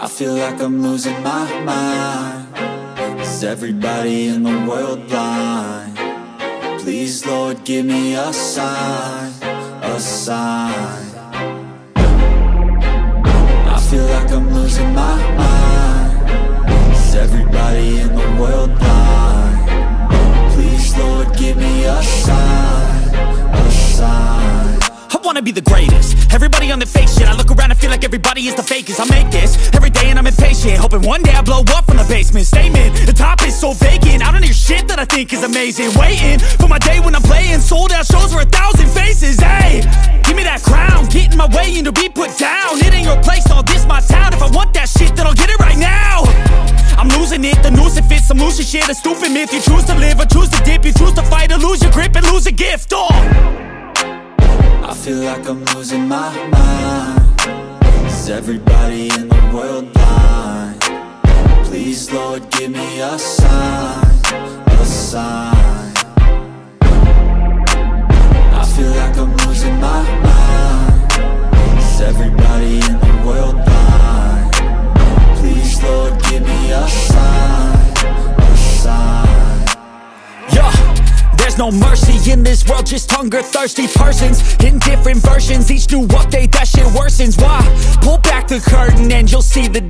I feel like I'm losing my mind. Is everybody in the world blind? Please, Lord, give me a sign, a sign. I feel like I'm losing my mind. Is everybody in the world blind? Please, Lord, give me a sign, a sign. I wanna be the greatest. Everybody on the fake shit. I look around and feel like everybody is the fakest. I make this every day and I'm impatient, hoping one day I blow up from the basement. Statement, the top is so vacant. I don't hear shit that I think is amazing. Waiting for my day when I'm playing sold out shows for 1,000 faces. Hey, give me that crown, get in my way and to be put down. It ain't your place, all this my town. If I want that shit, then I'll get it right now. I'm losing it, the noose it fits. I'm losing shit, a stupid myth. You choose to live or choose to dip. You choose to fight or lose your grip and lose a gift. I feel like I'm losing my mind. Is everybody in the world blind? Please, Lord, give me a sign, a sign. I feel like I'm losing my mind. Is everybody in the world blind? Please, Lord, give me a sign, a sign. Yeah. There's no mercy in this world, just hunger-thirsty persons in different versions. Each new update, that shit worsens. Why? Pull back the curtain and you'll see the